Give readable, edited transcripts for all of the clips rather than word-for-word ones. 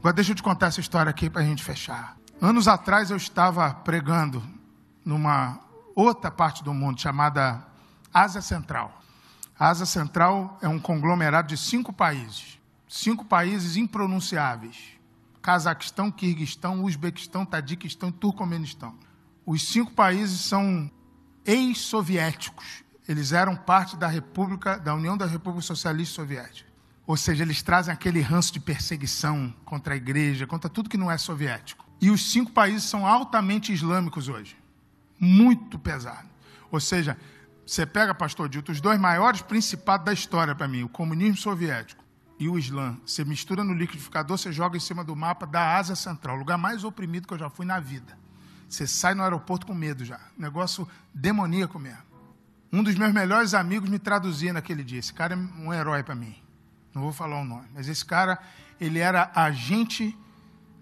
Agora deixa eu te contar essa história aqui para a gente fechar. Anos atrás eu estava pregando numa outra parte do mundo chamada Ásia Central. A Ásia Central é um conglomerado de 5 países. 5 países impronunciáveis. Cazaquistão, Quirguistão, Uzbequistão, Tadiquistão e Turcomenistão. Os 5 países são ex-soviéticos. Eles eram parte da União da República Socialista Soviética. Ou seja, eles trazem aquele ranço de perseguição contra a igreja, contra tudo que não é soviético. E os 5 países são altamente islâmicos hoje. Muito pesado. Ou seja, você pega, pastor Dilton, os 2 maiores principados da história para mim, o comunismo soviético e o Islã. Você mistura no liquidificador, você joga em cima do mapa da Ásia Central, o lugar mais oprimido que eu já fui na vida. Você sai no aeroporto com medo já. Negócio demoníaco mesmo. Um dos meus melhores amigos me traduzia naquele dia. Esse cara é um herói para mim. Não vou falar o nome. Mas esse cara, ele era agente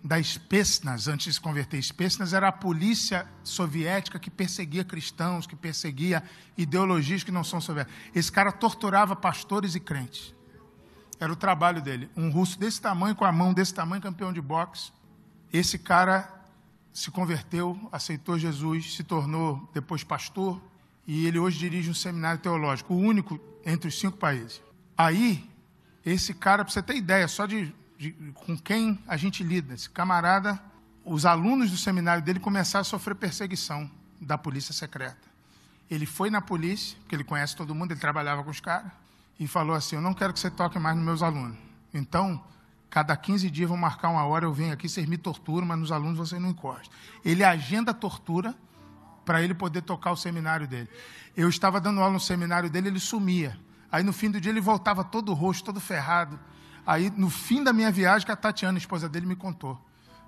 da Spetsnaz, antes de se converter. Spetsnaz era a polícia soviética que perseguia cristãos, que perseguia ideologias que não são soviéticas. Esse cara torturava pastores e crentes. Era o trabalho dele. Um russo desse tamanho, com a mão desse tamanho, campeão de boxe. Esse cara se converteu, aceitou Jesus, se tornou depois pastor, e ele hoje dirige um seminário teológico, o único entre os 5 países. Aí, esse cara, para você ter ideia, só com quem a gente lida, esse camarada, os alunos do seminário dele começaram a sofrer perseguição da polícia secreta. Ele foi na polícia, porque ele conhece todo mundo, ele trabalhava com os caras, e falou assim: eu não quero que você toque mais nos meus alunos. Então, cada 15 dias vou marcar uma hora, eu venho aqui, vocês me torturam, mas nos alunos vocês não encostam. Ele agenda a tortura para ele poder tocar o seminário dele. Eu estava dando aula no seminário dele, ele sumia. Aí, no fim do dia, ele voltava todo roxo, todo ferrado. Aí, no fim da minha viagem, que a Tatiana, a esposa dele, me contou.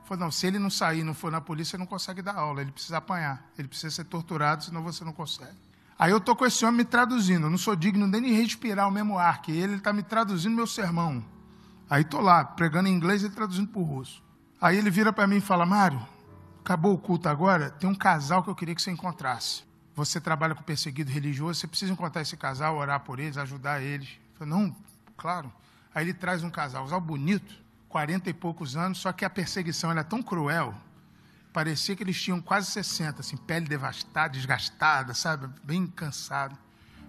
Falou: não, se ele não sair, não for na polícia, ele não consegue dar aula, ele precisa apanhar, ele precisa ser torturado, senão você não consegue. Aí eu estou com esse homem me traduzindo, eu não sou digno nem de respirar o mesmo ar que ele está me traduzindo meu sermão. Aí estou lá, pregando em inglês e traduzindo para o russo. Aí ele vira para mim e fala: Mário, acabou o culto agora, tem um casal que eu queria que você encontrasse. Você trabalha com perseguido religioso, você precisa encontrar esse casal, orar por eles, ajudar eles. Eu falei: não, claro. Aí ele traz um casal bonito, 40 e poucos anos, só que a perseguição era tão cruel, parecia que eles tinham quase 60, assim, pele devastada, desgastada, sabe, bem cansado.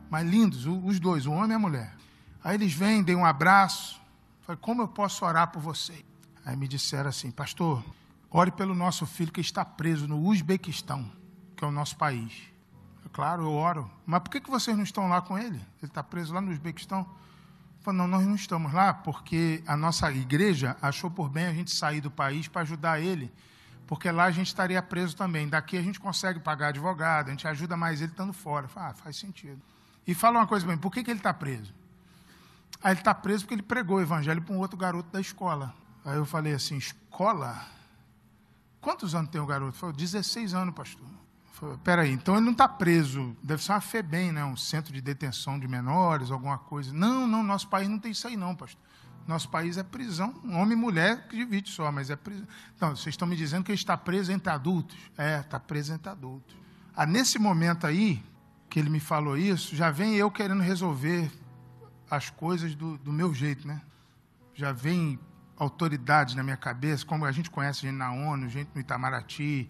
Mas lindos, os 2, o homem e a mulher. Aí eles vêm, dei um abraço. Falei: como eu posso orar por você? Aí me disseram assim: pastor, ore pelo nosso filho que está preso no Uzbequistão, que é o nosso país. Falei: claro, eu oro. Mas por que vocês não estão lá com ele? Ele está preso lá no Uzbequistão. Eu falei: não, nós não estamos lá porque a nossa igreja achou por bem a gente sair do país para ajudar ele, porque lá a gente estaria preso também. Daqui a gente consegue pagar advogado, a gente ajuda mais ele estando fora. Eu falei: faz sentido. E fala uma coisa bem, por que ele está preso? Aí ele está preso porque ele pregou o evangelho para um outro garoto da escola. Aí eu falei assim: escola? Quantos anos tem o garoto? Ele falou: 16 anos, pastor. Eu falei: peraí, então ele não está preso, deve ser uma FEBEM, né? Um centro de detenção de menores, alguma coisa. Não, nosso país não tem isso aí não, pastor. Nosso país é prisão, homem e mulher que divide só, mas é prisão. Então, vocês estão me dizendo que ele está preso entre adultos? É, está preso entre adultos. Ah, nesse momento aí, que ele me falou isso, já vem eu querendo resolver as coisas do meu jeito, né? Já vem autoridades na minha cabeça, como a gente conhece gente na ONU, gente no Itamaraty,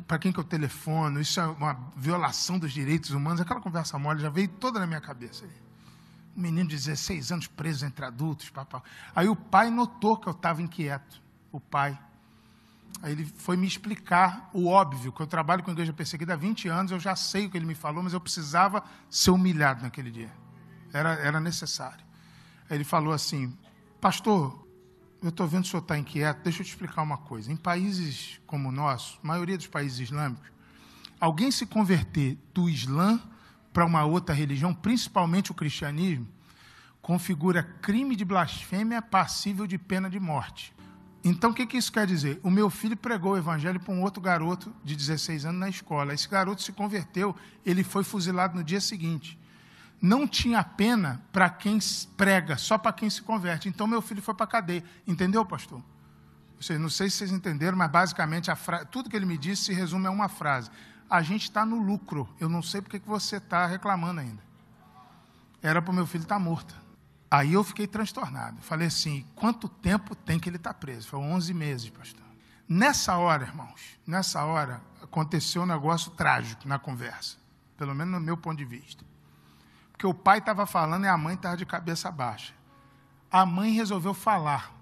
para quem que eu telefono, isso é uma violação dos direitos humanos, aquela conversa mole já veio toda na minha cabeça. Um menino de 16 anos preso entre adultos, papá. Aí o pai notou que eu estava inquieto, o pai. Aí ele foi me explicar o óbvio, que eu trabalho com a igreja perseguida há 20 anos, eu já sei o que ele me falou, mas eu precisava ser humilhado naquele dia. Era necessário. Aí ele falou assim: pastor, eu estou vendo que o senhor está inquieto, deixa eu te explicar uma coisa. Em países como o nosso, a maioria dos países islâmicos, alguém se converter do Islã para uma outra religião, principalmente o cristianismo, configura crime de blasfêmia passível de pena de morte. Então, o que isso quer dizer? O meu filho pregou o evangelho para um outro garoto de 16 anos na escola. Esse garoto se converteu, ele foi fuzilado no dia seguinte. Não tinha pena para quem prega, só para quem se converte. Então, meu filho foi para a cadeia. Entendeu, pastor? Não sei se vocês entenderam, mas basicamente tudo que ele me disse se resume a uma frase: a gente está no lucro, eu não sei porque que você está reclamando ainda. Era para o meu filho estar morto. Aí eu fiquei transtornado. Falei assim, quanto tempo tem que ele está preso? Foi 11 meses, pastor. Nessa hora, irmãos, aconteceu um negócio trágico na conversa. Pelo menos no meu ponto de vista. Porque o pai estava falando e a mãe estava de cabeça baixa. A mãe resolveu falar.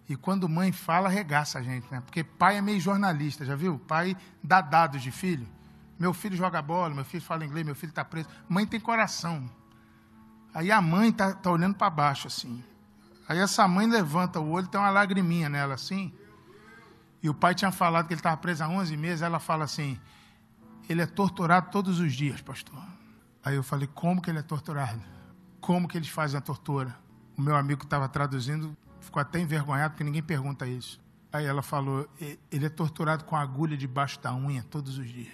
E quando mãe fala, arregaça a gente, né? Porque pai é meio jornalista, já viu? Pai dá dados de filho. Meu filho joga bola, meu filho fala inglês, meu filho está preso. Mãe tem coração. Aí a mãe está olhando para baixo, assim. Aí essa mãe levanta o olho, tem uma lagriminha nela, assim. E o pai tinha falado que ele estava preso há 11 meses. Ela fala assim, ele é torturado todos os dias, pastor. Aí eu falei, como que ele é torturado? Como que eles fazem a tortura? O meu amigo que estava traduzindo ficou até envergonhado, porque ninguém pergunta isso. Aí ela falou, ele é torturado com agulha debaixo da unha todos os dias.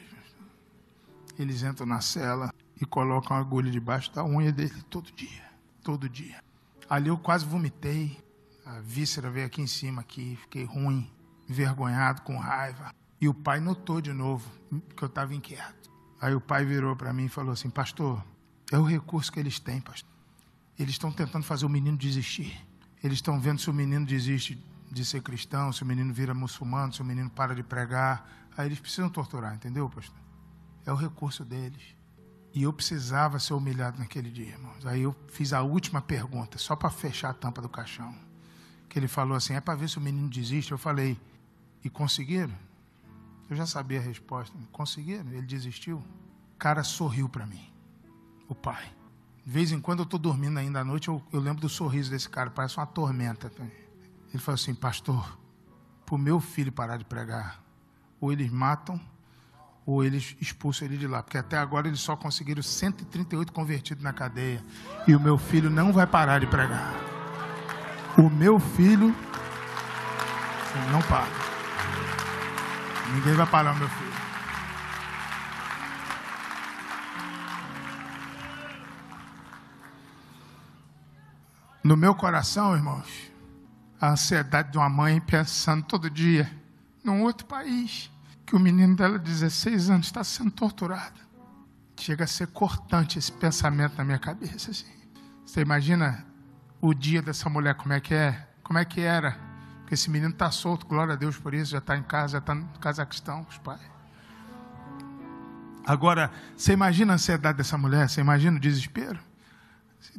Eles entram na cela e colocam a agulha debaixo da unha dele todo dia. Todo dia. Ali eu quase vomitei. A víscera veio aqui em cima, fiquei ruim, envergonhado, com raiva. E o pai notou de novo que eu estava inquieto. Aí o pai virou para mim e falou assim, pastor, é o recurso que eles têm, pastor. Eles estão tentando fazer o menino desistir. Eles estão vendo se o menino desiste de ser cristão, se o menino vira muçulmano, se o menino para de pregar. Aí eles precisam torturar, entendeu, pastor? É o recurso deles. E eu precisava ser humilhado naquele dia, irmãos. Aí eu fiz a última pergunta, só para fechar a tampa do caixão. Que ele falou assim, é para ver se o menino desiste. Eu falei, e conseguiram? Eu já sabia a resposta. Conseguiram? Ele desistiu? O cara sorriu para mim, o pai. De vez em quando eu estou dormindo ainda à noite, eu lembro do sorriso desse cara, parece uma tormenta. Ele falou assim, pastor, para o meu filho parar de pregar, ou eles matam, ou eles expulsam ele de lá. Porque até agora eles só conseguiram 138 convertidos na cadeia. E o meu filho não vai parar de pregar. O meu filho não para. Ninguém vai parar o meu filho. No meu coração, irmãos, a ansiedade de uma mãe pensando todo dia num outro país, que o menino dela, de 16 anos, está sendo torturado. Chega a ser cortante esse pensamento na minha cabeça. Assim. Você imagina o dia dessa mulher, como é que é? Como é que era? Porque esse menino está solto, glória a Deus por isso, já está em casa, já está no Cazaquistão com os pais. Agora, você imagina a ansiedade dessa mulher? Você imagina o desespero?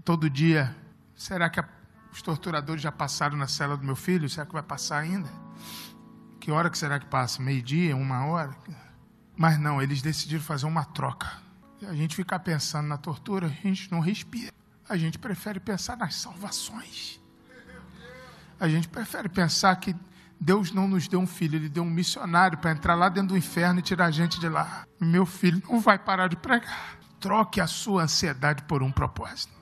Todo dia, será que os torturadores já passaram na cela do meu filho? Será que vai passar ainda? Que hora que será que passa? Meio-dia? 1 hora? Mas não, eles decidiram fazer uma troca. E a gente fica pensando na tortura, a gente não respira. A gente prefere pensar nas salvações. A gente prefere pensar que Deus não nos deu um filho, Ele deu um missionário para entrar lá dentro do inferno e tirar a gente de lá. Meu filho não vai parar de pregar. Troque a sua ansiedade por um propósito.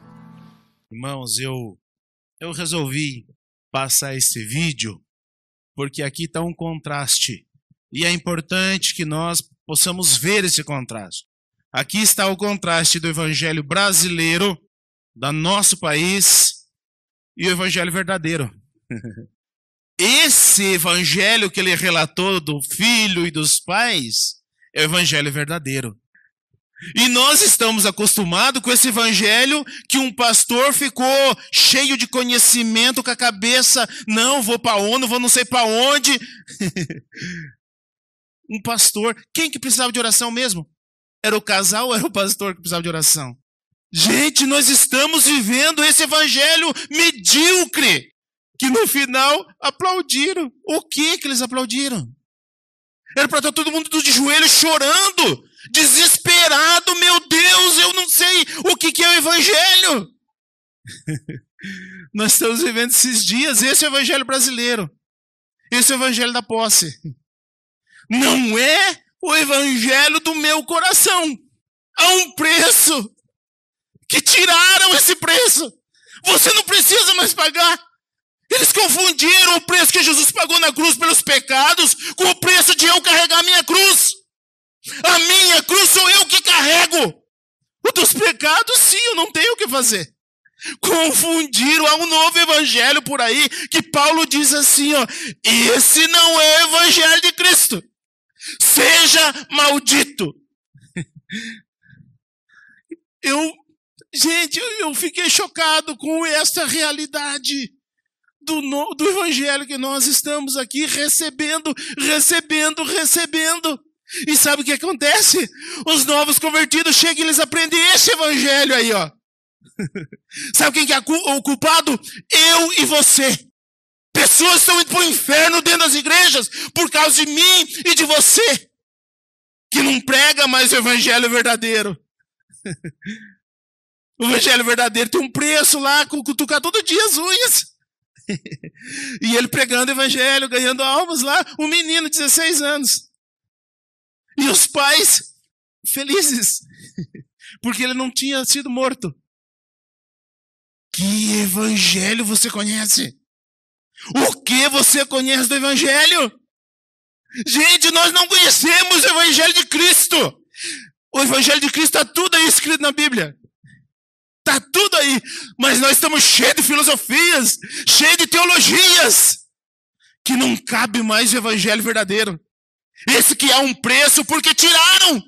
Irmãos, eu resolvi passar esse vídeo porque aqui está um contraste. E é importante que nós possamos ver esse contraste. Aqui está o contraste do evangelho brasileiro, do nosso país, e o evangelho verdadeiro. Esse evangelho que ele relatou do filho e dos pais é o evangelho verdadeiro. E nós estamos acostumados com esse evangelho que um pastor ficou cheio de conhecimento, com a cabeça, não, vou para a ONU, vou não sei para onde. Um pastor, quem que precisava de oração mesmo? Era o casal ou era o pastor que precisava de oração? Gente, nós estamos vivendo esse evangelho medíocre, que no final aplaudiram. O que eles aplaudiram? Era para estar todo mundo de joelhos chorando, desesperado, meu Deus, eu não sei o que é o evangelho. Nós estamos vivendo esses dias, esse é o evangelho brasileiro. Esse é o evangelho da posse. Não é o evangelho do meu coração. Há um preço que tiraram esse preço. Você não precisa mais pagar. Eles confundiram o preço que Jesus pagou na cruz pelos pecados com o preço de eu carregar a minha cruz. A minha cruz sou eu que carrego. O dos pecados, sim, eu não tenho o que fazer. Confundiram, há um novo evangelho por aí, que Paulo diz assim, ó, esse não é o evangelho de Cristo. Seja maldito. Gente, eu fiquei chocado com esta realidade do evangelho que nós estamos aqui recebendo. E sabe o que acontece? Os novos convertidos chegam e eles aprendem esse evangelho aí, ó. Sabe quem que é o culpado? Eu e você. Pessoas estão indo para o inferno dentro das igrejas por causa de mim e de você, que não prega mais o evangelho verdadeiro. O evangelho verdadeiro tem um preço lá, cutucar todo dia as unhas. E ele pregando o evangelho, ganhando almas lá, um menino de 16 anos. E os pais felizes, porque ele não tinha sido morto. Que evangelho você conhece? O que você conhece do evangelho? Gente, nós não conhecemos o evangelho de Cristo. O evangelho de Cristo está tudo aí escrito na Bíblia. Está tudo aí. Mas nós estamos cheios de filosofias, cheios de teologias, que não cabe mais o evangelho verdadeiro. Esse que há um preço porque tiraram.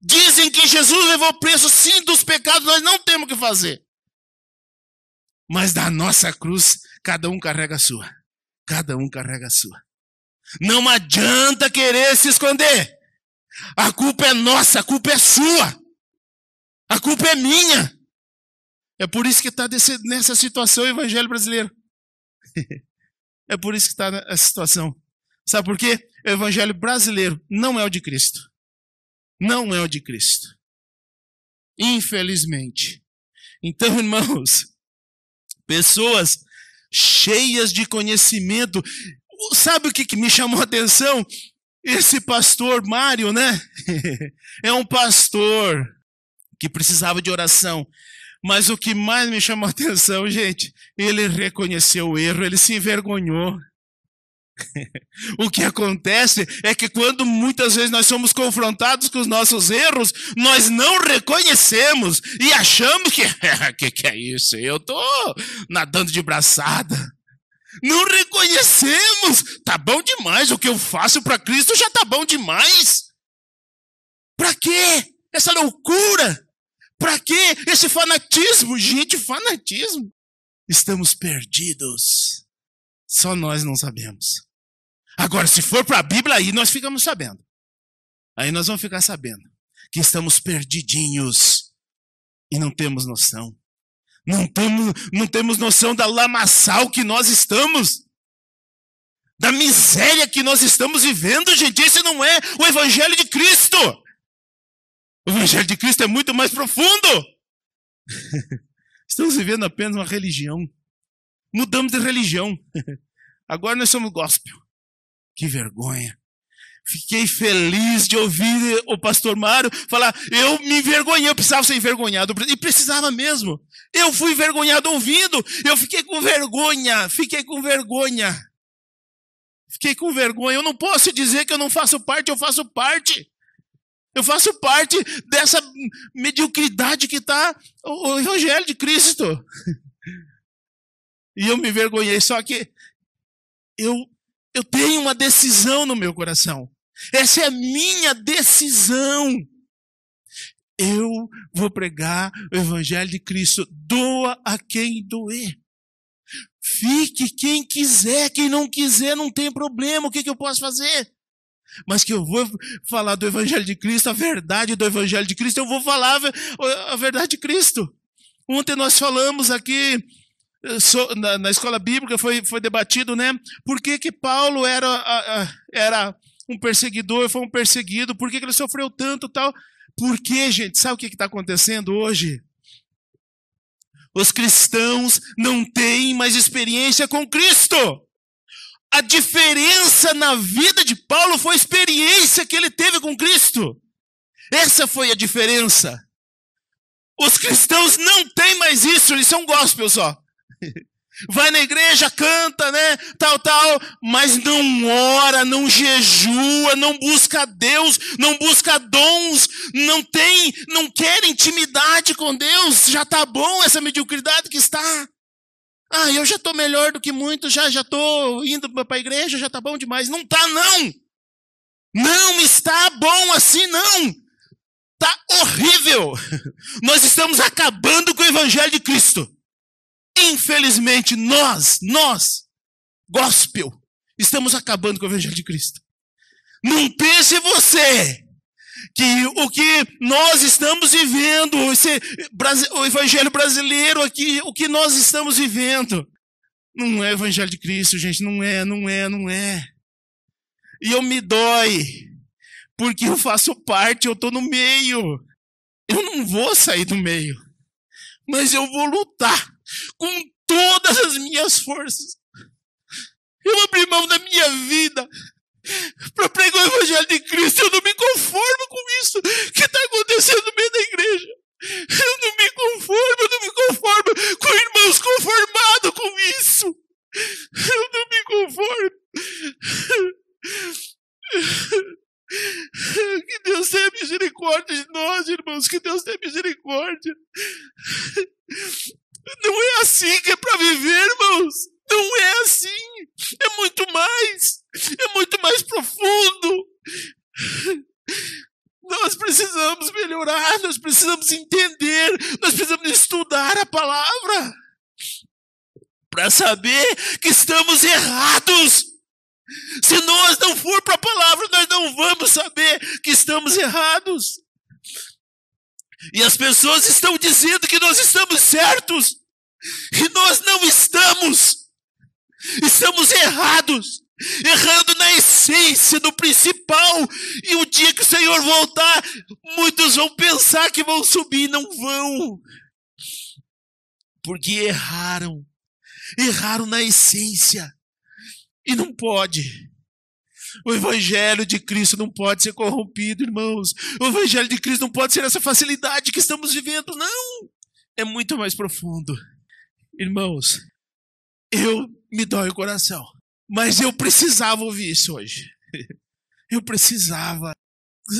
Dizem que Jesus levou o preço sim dos pecados, nós não temos o que fazer. Mas da nossa cruz, cada um carrega a sua. Cada um carrega a sua. Não adianta querer se esconder. A culpa é nossa, a culpa é sua. A culpa é minha. É por isso que está nessa situação o evangelho brasileiro. É por isso que está nessa situação. Sabe por quê? O evangelho brasileiro não é o de Cristo. Não é o de Cristo. Infelizmente. Então, irmãos, pessoas cheias de conhecimento. Sabe o que me chamou a atenção? Esse pastor Mário, né? É um pastor que precisava de oração. Mas o que mais me chamou a atenção, gente, ele reconheceu o erro, ele se envergonhou. O que acontece é que quando muitas vezes nós somos confrontados com os nossos erros, nós não reconhecemos e achamos que é isso? Eu tô nadando de braçada. Não reconhecemos. Tá bom demais, o que eu faço para Cristo já tá bom demais. Para quê? Essa loucura? Para quê? Esse fanatismo? Gente, fanatismo. Estamos perdidos. Só nós não sabemos. Agora, se for para a Bíblia, aí nós ficamos sabendo. Aí nós vamos ficar sabendo que estamos perdidinhos e não temos noção. Não temos noção da lamaçal que nós estamos. Da miséria que nós estamos vivendo, gente. Esse não é o evangelho de Cristo. O evangelho de Cristo é muito mais profundo. Estamos vivendo apenas uma religião. Mudamos de religião. Agora nós somos gospel. Que vergonha. Fiquei feliz de ouvir o pastor Mário falar, eu me envergonhei, eu precisava ser envergonhado. E precisava mesmo. Eu fui envergonhado ouvindo. Eu fiquei com vergonha. Eu não posso dizer que eu não faço parte, eu faço parte. Eu faço parte dessa mediocridade que está o evangelho de Cristo. E eu me envergonhei, só que eu tenho uma decisão no meu coração. Essa é a minha decisão. Eu vou pregar o evangelho de Cristo. Doa a quem doer. Fique quem quiser, quem não quiser não tem problema. O que eu posso fazer? Mas que eu vou falar do evangelho de Cristo, a verdade do evangelho de Cristo, eu vou falar a verdade de Cristo. Ontem nós falamos aqui, na escola bíblica, foi debatido, né? Por que Paulo era um perseguidor, foi um perseguido, por que ele sofreu tanto tal? Porque, gente, sabe o que está acontecendo hoje? Os cristãos não têm mais experiência com Cristo. A diferença na vida de Paulo foi a experiência que ele teve com Cristo. Essa foi a diferença. Os cristãos não têm mais isso, eles são gospel só. Vai na igreja, canta, né, tal, mas não ora, não jejua, não busca Deus, não busca dons, não quer intimidade com Deus. Já está bom essa mediocridade que está. Eu já estou melhor do que muitos, já estou indo para a igreja, já está bom demais. Não está, não. Não está bom assim, não. Tá horrível. Nós estamos acabando com o evangelho de Cristo. Infelizmente, nós, gospel, estamos acabando com o evangelho de Cristo. Não pense você que o que nós estamos vivendo, o evangelho brasileiro aqui, o que nós estamos vivendo, não é o evangelho de Cristo, gente, não é. E eu me dói, porque eu faço parte, eu estou no meio. Eu não vou sair do meio, mas eu vou lutar com todas as minhas forças. Eu abri mão da minha vida para pregar o evangelho de Cristo. Eu não me conformo com isso que está acontecendo no meio da igreja. Eu não me conformo com irmãos conformados com isso. Eu não me conformo. Que Deus tenha misericórdia de nós, irmãos. Que Deus tenha misericórdia. Não é assim que é para viver, irmãos. Não é assim. É muito mais profundo. Nós precisamos melhorar, nós precisamos entender, nós precisamos estudar a palavra para saber que estamos errados. Se nós não for para a palavra, nós não vamos saber que estamos errados. E as pessoas estão dizendo que nós estamos certos. E nós não estamos. Estamos errados. Errando na essência, no principal. E o dia que o Senhor voltar, muitos vão pensar que vão subir e não vão. Porque erraram. Erraram na essência. E não pode. O evangelho de Cristo não pode ser corrompido, irmãos. O evangelho de Cristo não pode ser essa facilidade que estamos vivendo, não. É muito mais profundo. Irmãos, me dói o coração. Mas eu precisava ouvir isso hoje. Eu precisava.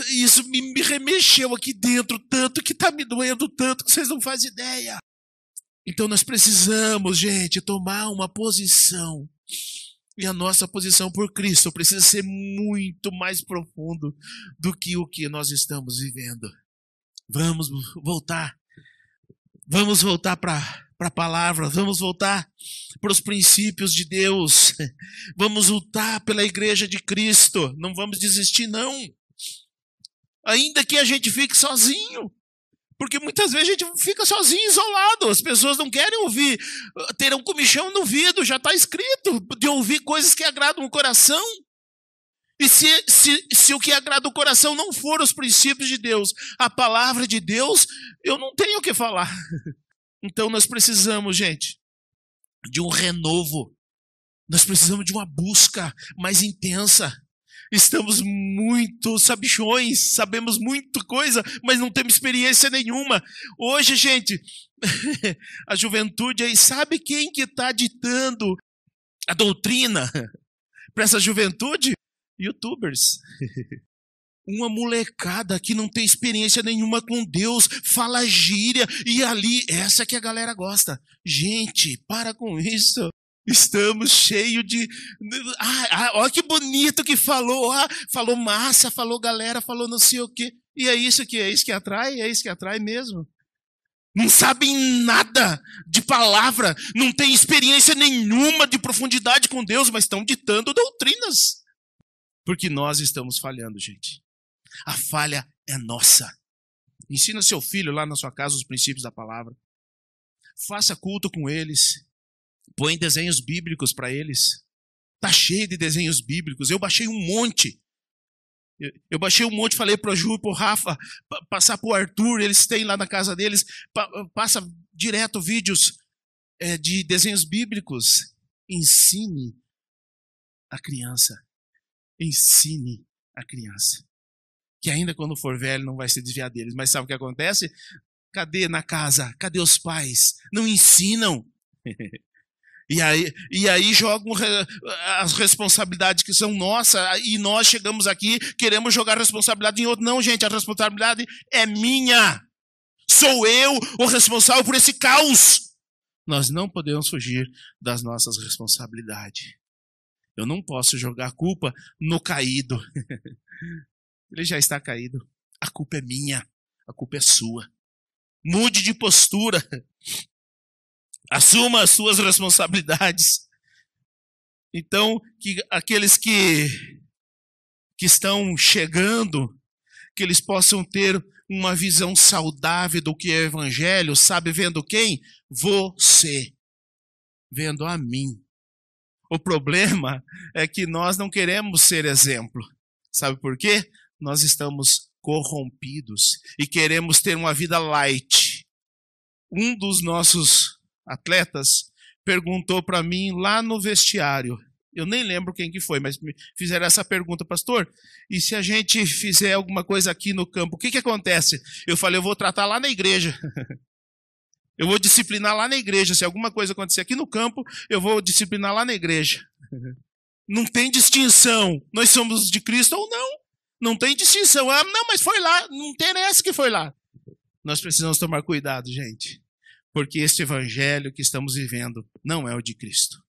Isso me remexeu aqui dentro tanto que está me doendo tanto que vocês não fazem ideia. Então nós precisamos, gente, tomar uma posição. E a nossa posição por Cristo precisa ser muito mais profundo do que o que nós estamos vivendo. Vamos voltar. Vamos voltar para a palavra. Vamos voltar para os princípios de Deus. Vamos lutar pela igreja de Cristo. Não vamos desistir, não. Ainda que a gente fique sozinho. Porque muitas vezes a gente fica sozinho, isolado. As pessoas não querem ouvir. Terão comichão no ouvido, já está escrito. De ouvir coisas que agradam o coração. E se o que agrada o coração não for os princípios de Deus, a palavra de Deus, eu não tenho o que falar. Então nós precisamos, gente, de um renovo. Nós precisamos de uma busca mais intensa. Estamos muito sabichões, sabemos muita coisa, mas não temos experiência nenhuma. Hoje, gente, a juventude aí, sabe quem que está ditando a doutrina para essa juventude? YouTubers. Uma molecada que não tem experiência nenhuma com Deus, fala gíria, e ali, essa que a galera gosta. Gente, para com isso. Estamos cheios de... olha que bonito que falou. Falou massa, falou galera, falou não sei o quê. E é isso que atrai? É isso que atrai mesmo. Não sabem nada de palavra, não tem experiência nenhuma de profundidade com Deus, mas estão ditando doutrinas. Porque nós estamos falhando, gente. A falha é nossa. Ensina seu filho lá na sua casa os princípios da palavra. Faça culto com eles. Põe desenhos bíblicos para eles. Está cheio de desenhos bíblicos. Eu baixei um monte. Eu baixei um monte, falei para o Ju e para o Rafa, passar para o Arthur, eles têm lá na casa deles, passa direto vídeos de desenhos bíblicos. Ensine a criança. Ensine a criança. Que ainda quando for velho não vai se desviar deles. Mas sabe o que acontece? Cadê na casa? Cadê os pais? Não ensinam. E aí jogam as responsabilidades que são nossas, e nós chegamos aqui, queremos jogar a responsabilidade em outro. Não, gente, a responsabilidade é minha. Sou eu o responsável por esse caos. Nós não podemos fugir das nossas responsabilidades. Eu não posso jogar a culpa no caído. Ele já está caído. A culpa é minha. a culpa é sua. Mude de postura. Assuma as suas responsabilidades. Então, que aqueles que estão chegando, que eles possam ter uma visão saudável do que é o evangelho, sabe, vendo quem? Você. Vendo a mim. O problema é que nós não queremos ser exemplo. Sabe por quê? Nós estamos corrompidos e queremos ter uma vida light. Um dos nossos atletas perguntou para mim lá no vestiário, eu nem lembro quem que foi, mas me fizeram essa pergunta: pastor, e se a gente fizer alguma coisa aqui no campo, o que acontece? Eu falei: eu vou tratar lá na igreja. Eu vou disciplinar lá na igreja. Se alguma coisa acontecer aqui no campo, eu vou disciplinar lá na igreja. Não tem distinção. Nós somos de Cristo ou não. Não tem distinção. Ah, não, mas foi lá. Não interessa que foi lá. Nós precisamos tomar cuidado, gente. Porque este evangelho que estamos vivendo não é o de Cristo.